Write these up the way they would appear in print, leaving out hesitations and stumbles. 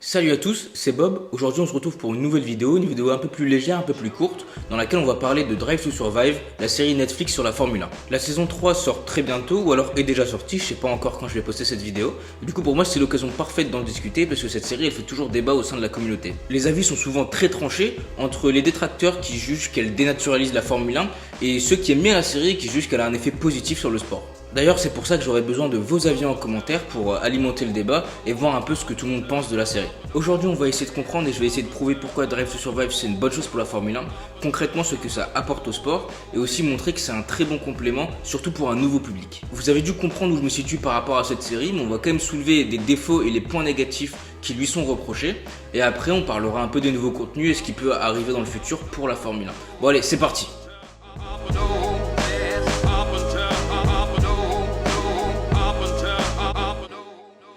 Salut à tous, c'est Bob. Aujourd'hui on se retrouve pour une nouvelle vidéo un peu plus légère, un peu plus courte, dans laquelle on va parler de Drive to Survive, la série Netflix sur la Formule 1. La saison 3 sort très bientôt, ou alors est déjà sortie, je sais pas encore quand je vais poster cette vidéo. Du coup pour moi c'est l'occasion parfaite d'en discuter, parce que cette série elle fait toujours débat au sein de la communauté. Les avis sont souvent très tranchés, entre les détracteurs qui jugent qu'elle dénaturalise la Formule 1, et ceux qui aiment bien la série et qui jugent qu'elle a un effet positif sur le sport. D'ailleurs, c'est pour ça que j'aurais besoin de vos avis en commentaire pour alimenter le débat et voir un peu ce que tout le monde pense de la série. Aujourd'hui, on va essayer de comprendre et je vais essayer de prouver pourquoi Drive to Survive c'est une bonne chose pour la Formule 1, concrètement ce que ça apporte au sport et aussi montrer que c'est un très bon complément, surtout pour un nouveau public. Vous avez dû comprendre où je me situe par rapport à cette série, mais on va quand même soulever des défauts et les points négatifs qui lui sont reprochés et après on parlera un peu des nouveaux contenus et ce qui peut arriver dans le futur pour la Formule 1. Bon allez, c'est parti.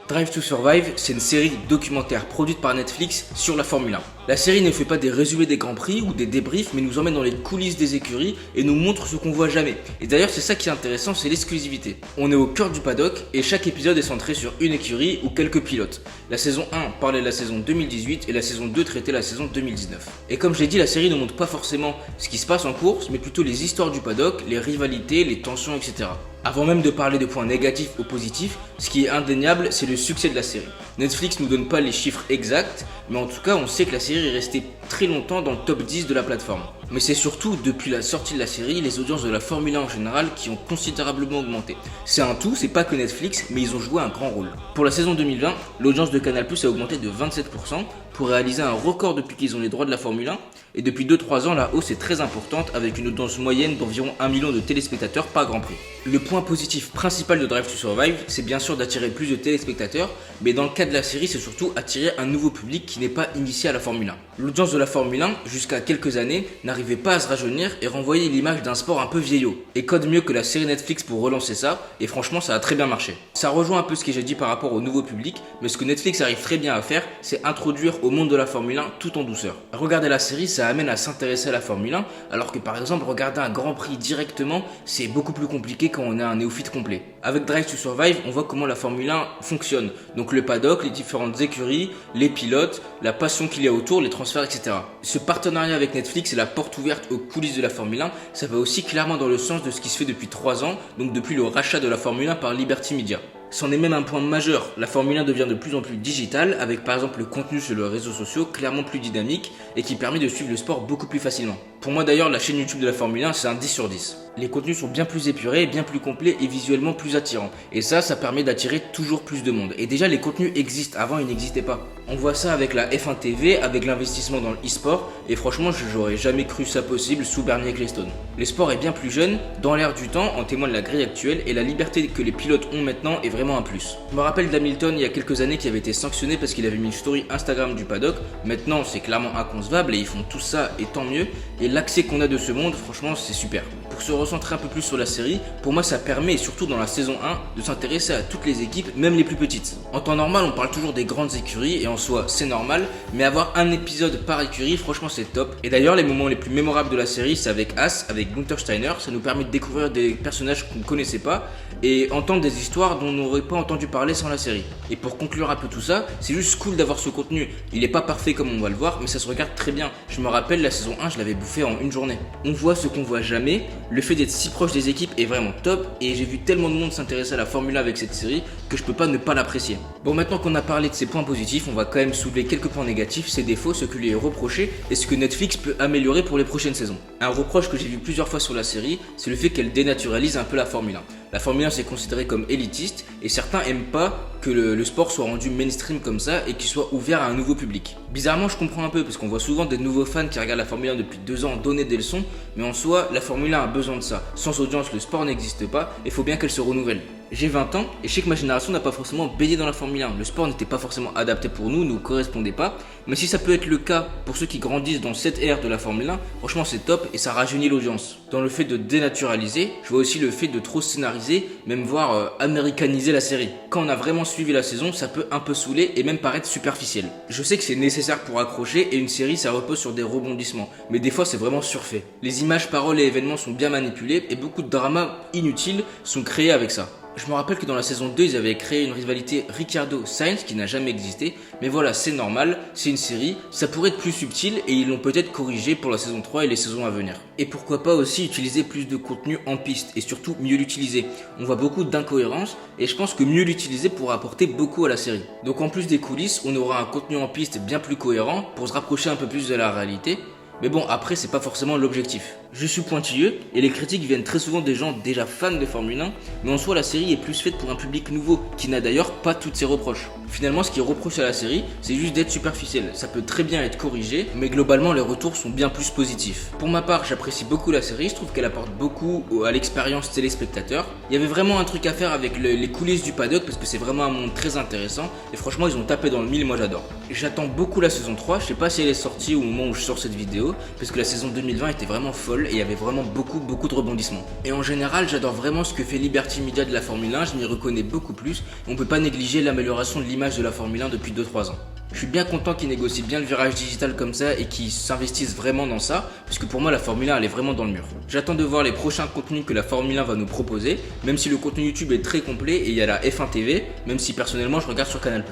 Drive to Survive, c'est une série documentaire produite par Netflix sur la Formule 1. La série ne fait pas des résumés des grands prix ou des débriefs, mais nous emmène dans les coulisses des écuries et nous montre ce qu'on voit jamais. Et d'ailleurs, c'est ça qui est intéressant, c'est l'exclusivité. On est au cœur du paddock et chaque épisode est centré sur une écurie ou quelques pilotes. La saison 1 parlait de la saison 2018 et la saison 2 traitait la saison 2019. Et comme je l'ai dit, la série ne montre pas forcément ce qui se passe en course, mais plutôt les histoires du paddock, les rivalités, les tensions, etc. Avant même de parler de points négatifs ou positifs, ce qui est indéniable, c'est le succès de la série. Netflix nous donne pas les chiffres exacts, mais en tout cas, on sait que la série est restée très longtemps dans le top 10 de la plateforme. Mais c'est surtout, depuis la sortie de la série, les audiences de la Formule 1 en général qui ont considérablement augmenté. C'est un tout, c'est pas que Netflix, mais ils ont joué un grand rôle. Pour la saison 2020, l'audience de Canal+ a augmenté de 27% pour réaliser un record depuis qu'ils ont les droits de la Formule 1, et depuis 2-3 ans, la hausse est très importante avec une audience moyenne d'environ 1 million de téléspectateurs par Grand Prix. Le point positif principal de Drive to Survive, c'est bien sûr d'attirer plus de téléspectateurs, mais dans le cas de la série, c'est surtout attirer un nouveau public qui n'est pas initié à la Formule 1. L'audience de la Formule 1, jusqu'à quelques années, n'arrivait pas à se rajeunir et renvoyait l'image d'un sport un peu vieillot. Et code mieux que la série Netflix pour relancer ça, et franchement ça a très bien marché. Ça rejoint un peu ce que j'ai dit par rapport au nouveau public, mais ce que Netflix arrive très bien à faire, c'est introduire au monde de la Formule 1 tout en douceur. Regarder la série, ça amène à s'intéresser à la Formule 1, alors que par exemple regarder un Grand Prix directement, c'est beaucoup plus compliqué quand on est un néophyte complet. Avec Drive to Survive, on voit comment la Formule 1 fonctionne. Donc le paddock, les différentes écuries, les pilotes, la passion qu'il y a autour, les transferts, etc. Ce partenariat avec Netflix et la porte ouverte aux coulisses de la Formule 1, ça va aussi clairement dans le sens de ce qui se fait depuis 3 ans, donc depuis le rachat de la Formule 1 par Liberty Media. C'en est même un point majeur, la Formule 1 devient de plus en plus digitale, avec par exemple le contenu sur les réseaux sociaux clairement plus dynamique et qui permet de suivre le sport beaucoup plus facilement. Pour moi d'ailleurs, la chaîne YouTube de la Formule 1 c'est un 10 sur 10. Les contenus sont bien plus épurés, bien plus complets et visuellement plus attirants. Et ça permet d'attirer toujours plus de monde. Et déjà les contenus existent, avant ils n'existaient pas. On voit ça avec la F1 TV, avec l'investissement dans le e-sport, et franchement j'aurais jamais cru ça possible sous Bernie Ecclestone. Le sport est bien plus jeune, dans l'air du temps, en témoigne la grille actuelle, et la liberté que les pilotes ont maintenant est vraiment un plus. Je me rappelle d'Hamilton il y a quelques années qui avait été sanctionné parce qu'il avait mis une story Instagram du paddock. Maintenant c'est clairement inconcevable et ils font tout ça et tant mieux. Et l'accès qu'on a de ce monde, franchement c'est super. Pour se recentrer un peu plus sur la série, pour moi ça permet, et surtout dans la saison 1, de s'intéresser à toutes les équipes, même les plus petites. En temps normal on parle toujours des grandes écuries et en soi c'est normal, mais avoir un épisode par écurie, franchement c'est top. Et d'ailleurs les moments les plus mémorables de la série c'est avec Haas, avec Günther Steiner, ça nous permet de découvrir des personnages qu'on ne connaissait pas et entendre des histoires dont on n'aurait pas entendu parler sans la série. Et pour conclure un peu tout ça, c'est juste cool d'avoir ce contenu. Il est pas parfait comme on va le voir, mais ça se regarde très bien. Je me rappelle la saison 1, je l'avais bouffé en une journée. On voit ce qu'on voit jamais, le fait d'être si proche des équipes est vraiment top et j'ai vu tellement de monde s'intéresser à la Formule 1 avec cette série que je peux pas ne pas l'apprécier. Bon, maintenant qu'on a parlé de ses points positifs, on va quand même soulever quelques points négatifs, ses défauts, ce que lui est reproché et ce que Netflix peut améliorer pour les prochaines saisons. Un reproche que j'ai vu plusieurs fois sur la série, c'est le fait qu'elle dénaturalise un peu la Formule 1. La Formule 1 c'est considéré comme élitiste et certains aiment pas que le sport soit rendu mainstream comme ça et qu'il soit ouvert à un nouveau public. Bizarrement je comprends un peu parce qu'on voit souvent des nouveaux fans qui regardent la Formule 1 depuis 2 ans donner des leçons, mais en soi la Formule 1 a besoin de ça. Sans audience le sport n'existe pas et il faut bien qu'elle se renouvelle. J'ai 20 ans et je sais que ma génération n'a pas forcément baigné dans la Formule 1. Le sport n'était pas forcément adapté pour nous, nous correspondait pas. Mais si ça peut être le cas pour ceux qui grandissent dans cette ère de la Formule 1, franchement c'est top et ça rajeunit l'audience. Dans le fait de dénaturaliser, je vois aussi le fait de trop scénariser, même voire américaniser la série. Quand on a vraiment suivi la saison, ça peut un peu saouler et même paraître superficiel. Je sais que c'est nécessaire pour accrocher et une série ça repose sur des rebondissements. Mais des fois c'est vraiment surfait. Les images, paroles et événements sont bien manipulés et beaucoup de dramas inutiles sont créés avec ça. Je me rappelle que dans la saison 2, ils avaient créé une rivalité Ricciardo-Sainz qui n'a jamais existé, mais voilà, c'est normal, c'est une série, ça pourrait être plus subtil et ils l'ont peut-être corrigé pour la saison 3 et les saisons à venir. Et pourquoi pas aussi utiliser plus de contenu en piste et surtout mieux l'utiliser. On voit beaucoup d'incohérences et je pense que mieux l'utiliser pourra apporter beaucoup à la série. Donc en plus des coulisses, on aura un contenu en piste bien plus cohérent pour se rapprocher un peu plus de la réalité. Mais bon, après, c'est pas forcément l'objectif. Je suis pointilleux et les critiques viennent très souvent des gens déjà fans de Formule 1, mais en soi, la série est plus faite pour un public nouveau, qui n'a d'ailleurs pas toutes ses reproches. Finalement, ce qui est reproché à la série, c'est juste d'être superficiel. Ça peut très bien être corrigé, mais globalement, les retours sont bien plus positifs. Pour ma part, j'apprécie beaucoup la série, je trouve qu'elle apporte beaucoup à l'expérience téléspectateur. Il y avait vraiment un truc à faire avec les coulisses du paddock, parce que c'est vraiment un monde très intéressant, et franchement, ils ont tapé dans le mille, moi j'adore. J'attends beaucoup la saison 3, je sais pas si elle est sortie au moment où je sors cette vidéo, parce que la saison 2020 était vraiment folle et il y avait vraiment beaucoup de rebondissements. Et en général, j'adore vraiment ce que fait Liberty Media de la Formule 1, je m'y reconnais beaucoup plus, et on peut pas négliger l'amélioration de l'image de la Formule 1 depuis 2-3 ans. Je suis bien content qu'ils négocient bien le virage digital comme ça et qu'ils s'investissent vraiment dans ça, parce que pour moi la Formule 1 elle est vraiment dans le mur. J'attends de voir les prochains contenus que la Formule 1 va nous proposer, même si le contenu YouTube est très complet et il y a la F1 TV, même si personnellement je regarde sur Canal+.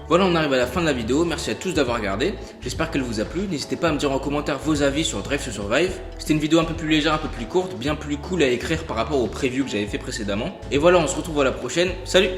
Voilà, on arrive à la fin de la vidéo, merci à tous d'avoir regardé, j'espère qu'elle vous a plu, n'hésitez pas à me dire en commentaire vos avis sur Drive to Survive. C'était une vidéo un peu plus légère, un peu plus courte, bien plus cool à écrire par rapport aux previews que j'avais fait précédemment. Et voilà, on se retrouve à la prochaine, salut!